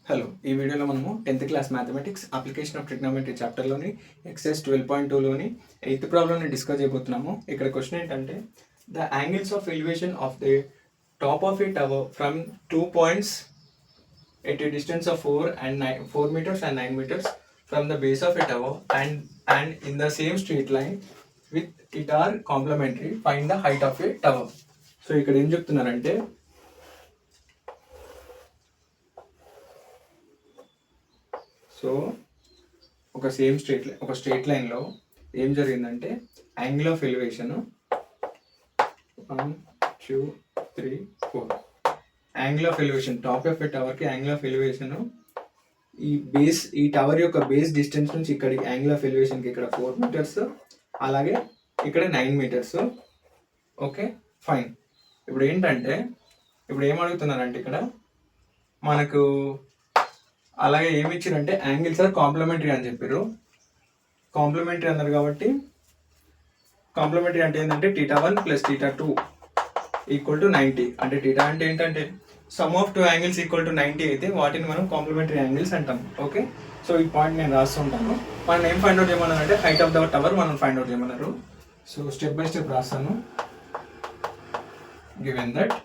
Hello, ఈ వీడియోలో మనము 10th class mathematics application of trigonometry చాప్టర్లోని ఎక్సైజ్ 12.2లోని 8th ప్రాబ్లమ్ని డిస్కస్ చేయబోతున్నాము. ఇక్కడ క్వశ్చన్ ఏంటంటే the angles of elevation of the top of a tower from 2 points at a distance of 4 meters and 9 meters from the base of a tower and in the same straight line with it are complementary, find the height of a tower. So ఇక్కడ ఏం చెప్తున్నారంటే so ఒక straight లైన్లో ఏం జరిగిందంటే angle of elevation 1 2 3 4 angle of elevation top of a టవర్కి angle of elevation ఈ tower యొక్క బేస్ డిస్టెన్స్ నుంచి ఇక్కడ యాంగిల్ ఆఫ్ ఎలివేషన్కి ఇక్కడ 4 meters, అలాగే ఇక్కడ 9 meters. Okay, fine. ఇప్పుడు ఏంటంటే ఏం అడుగుతున్నారంటే ఇక్కడ మనకు అలాగే ఏమి ఇచ్చారంటే యాంగిల్స్ ఆర్ కాంప్లిమెంటరీ అని చెప్పారు. కాంప్లిమెంటరీ అన్నారు కాబట్టి కాంప్లిమెంటరీ అంటే ఏంటంటే θ1 + θ2 = 90. అంటే θ అంటే ఏంటంటే సమ్ ఆఫ్ 2 యాంగిల్స్ = 90 అయితే వాటిని మనం కాంప్లిమెంటరీ యాంగిల్స్ అంటాం. ఓకే, సో ఈ పాయింట్ నేను రాస్తుంటాను. మనం ఏం ఫైండ్ అవుట్ చేయమన్నారు అంటే హైట్ ఆఫ్ ద టవర్ మనం ఫైండ్ అవుట్ చేయమన్నారు. సో స్టెప్ బై స్టెప్ రాస్తాను. Given that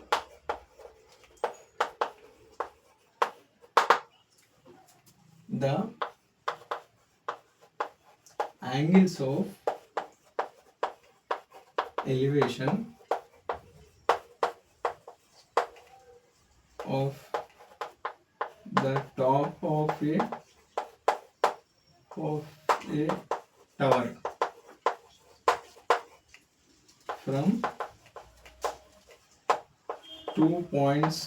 the angles of elevation of the top of a tower from 2 points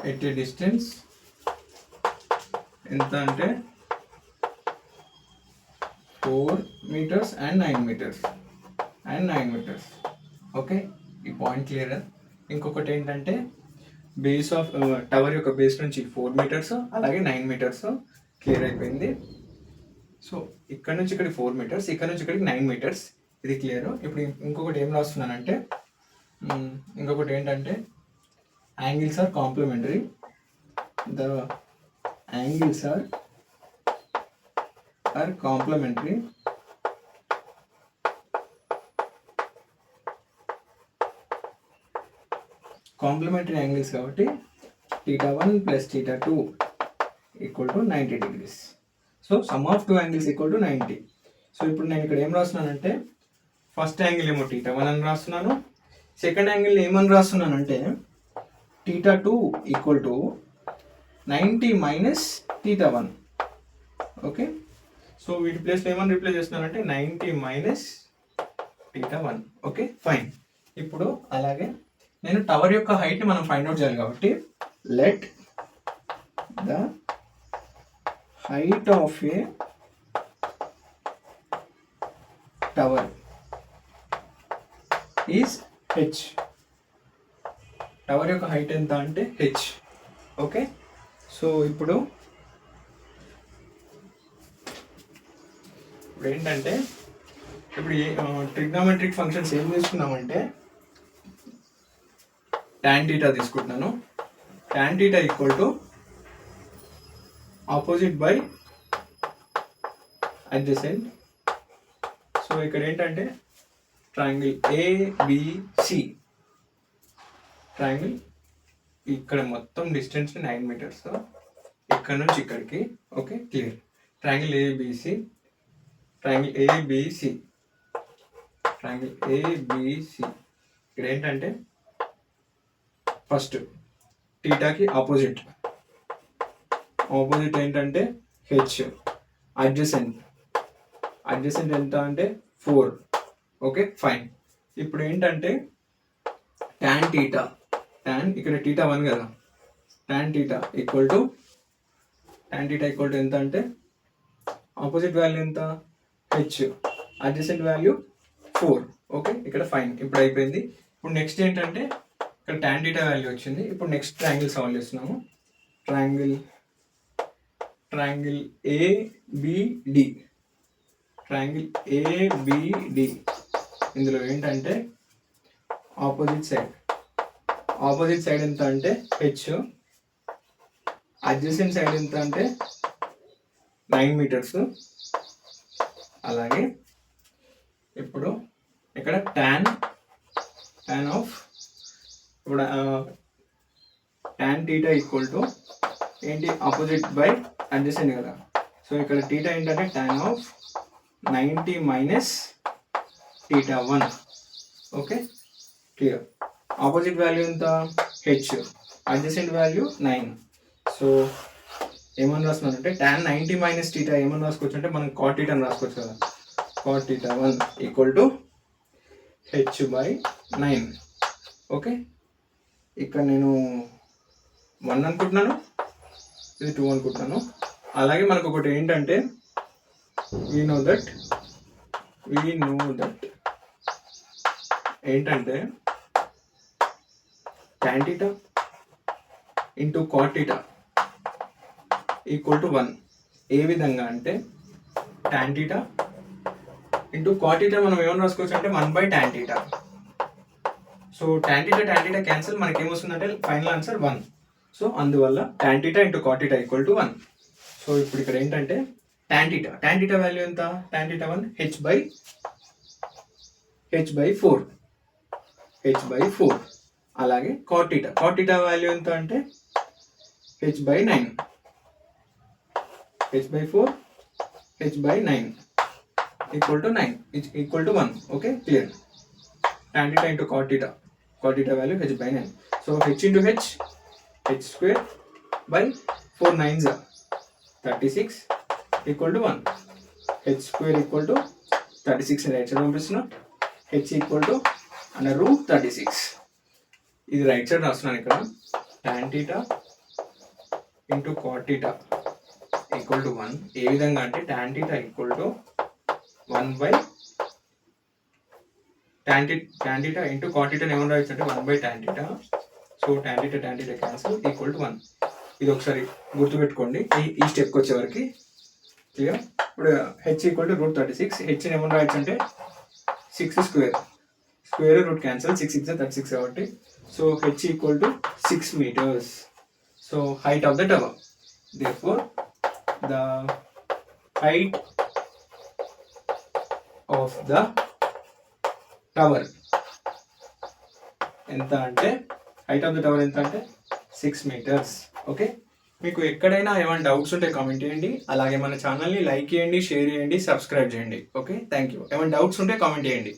at a distance ఎంత అంటే 4 meters and 9 meters. ఓకే, ఈ point clear. ఇంకొకటి ఏంటంటే base of tower యొక్క base నుంచి 4 meters అలాగే 9 meters clear అయిపోయింది. సో ఇక్కడ నుంచి ఇక్కడికి 4 meters, ఇక్కడ నుంచి ఇక్కడికి 9 meters, ఇది క్లియర్. ఇప్పుడు ఇంకొకటి ఏం రాస్తున్నానంటే ఇంకొకటి ఏంటంటే angles are complementary. The angles are complementary angles కాబట్టి θ1 + θ2 = 90 degrees. So some of 2 angles = 90. So ఇప్పుడు నేను ఇక్కడ ఏం రాస్తున్నానంటే ఫస్ట్ యాంగిల్ ఏమో θ1 అని రాస్తున్నాను, సెకండ్ యాంగిల్ ఏమని రాస్తున్నానంటే θ2 = 90 - θ1. ఓకే, సో వీటి ప్లేస్లో ఏమని రిప్లేస్ చేస్తున్నానంటే 90 - θ1. Okay, fine. ఇప్పుడు అలాగే నేను టవర్ యొక్క హైట్ని మనం ఫైండ్ అవుట్ చేయాలి కాబట్టి let the height of a tower is h. Tower యొక్క హైట్ ఎంత అంటే h. ఓకే, సో ఇప్పుడు ఏంటంటే ట్రిగ్నోమెట్రిక్ ఫంక్షన్స్ ఏం తీసుకున్నామంటే tan θ తీసుకుంటున్నాను. tan θ = opposite by adjacent. So ఇక్కడ ఏంటంటే ట్రయాంగిల్ ABC, ట్రయాంగిల్ ఇక్కడ మొత్తం డిస్టెన్స్ 9 meters ఇక్కడ నుంచి ఇక్కడికి. Okay, clear. ట్రయాంగిల్ ABC ఇక్కడ ఏంటంటే ఫస్ట్ టీటాకి ఆపోజిట్ ఏంటంటే హెచ్, అడ్జసెంట్ ఎంత అంటే 4. Okay, fine. ఇప్పుడు ఏంటంటే tan ఇక్కడ θ1 కదా, tan θ ఎంత అంటే ఆపోజిట్ వాల్యూ ఎంత h, అడ్జసెంట్ వాల్యూ 4. ఓకే, ఇక్కడ ఫైన్. ఇప్పుడు అయిపోయింది. ఇప్పుడు నెక్స్ట్ ఏంటంటే ఇక్కడ tan θ వాల్యూ వచ్చింది. ఇప్పుడు నెక్స్ట్ ట్రయాంగిల్ సాల్వ్ చేస్తున్నాము. ట్రయాంగిల్ ABD ఇందులో ఏంటంటే ఆపోజిట్ సైడ్ ఆపోజిట్ సైడ్ ఎంత అంటే హెచ్, అడ్జసెంట్ సైడ్ ఎంత అంటే 9 మీటర్స్. అలాగే ఇప్పుడు ఇక్కడ tan ఆఫ్ ఇప్పుడు tan θ ఈక్వల్ టు ఏంటి, ఆపోజిట్ బై అడ్జసెంట్ కదా. సో ఇక్కడ θ ఏంటంటే tan of 90 minus θ1. Okay, clear. Opposite value ఎంత హెచ్, అడ్జసెంట్ వాల్యూ 9. సో ఏమని రాస్తున్నానంటే tan 90 మైనస్ θ ఏమని రాసుకోవచ్చు అంటే మనం cot θ అని రాసుకోవచ్చు కదా. cot θ1 equal to H by 9. Okay, ఇక్కడ నేను 1 అనుకుంటున్నాను, ఇది 2 అనుకుంటున్నాను. అలాగే మనకు ఒకటి ఏంటంటే వీ నో దట్ ఏంటంటే tan θ into cot θ equal to 1. ఏ విధంగా అంటే tan θ ఇంటూ cot θ మనం ఏమని రాసుకోవచ్చు అంటే 1 by tan θ. So tan θ cancel, మనకి ఏమొస్తుందంటే ఫైనల్ ఆన్సర్ 1. సో అందువల్ల tan θ into cot θ equal to 1. So ఇప్పుడు ఇక్కడ ఏంటంటే tan θ వాల్యూ ఎంత, tan θ1 హెచ్ బై 4. అలాగే cot θ వాల్యూ ఎంత అంటే H by 9. H by 4 H by 9 equal to 9 equal to 1. Okay, clear. tan θ into cot θ value H by 9. So H into H square by 4 9s 36 equal to 1. H square equal to 36 right side పంపిస్తున్నా. H equal to √36. ఇది right side రాస్తున్నాను ఇక్కడ. tan θ into cot θ equal to 1. ఏ విధంగా అంటే tan θ equal to 1 by tan θ into cot θ ఏమని రాయొచ్చు అంటే 1 by tan θ. So tan θ cancel equal to 1. ఇది ఒకసారి గుర్తుపెట్టుకోండి ఈ స్టెప్కి వచ్చేవరకు. క్లియర్. ఇప్పుడు హెచ్ ఈక్వల్ టు √36. హెచ్ ఏమని రాయొచ్చు అంటే 6 స్క్వేర్ రూట్ క్యాన్సిల్, 6 6 36 కాబట్టి. So H equal to 6 meters. So height of the tower. Therefore, the height of the tower ఎంత అంటే హైట్ ఆఫ్ ద టవర్ ఎంత అంటే 6 meters. ఓకే, మీకు ఎక్కడైనా ఏమైనా డౌట్స్ ఉంటే కామెంట్ చేయండి. అలాగే మన ఛానల్ని లైక్ చేయండి, షేర్ చేయండి, సబ్స్క్రైబ్ చేయండి. Okay, thank you. ఏమైనా డౌట్స్ ఉంటే కామెంట్ చేయండి.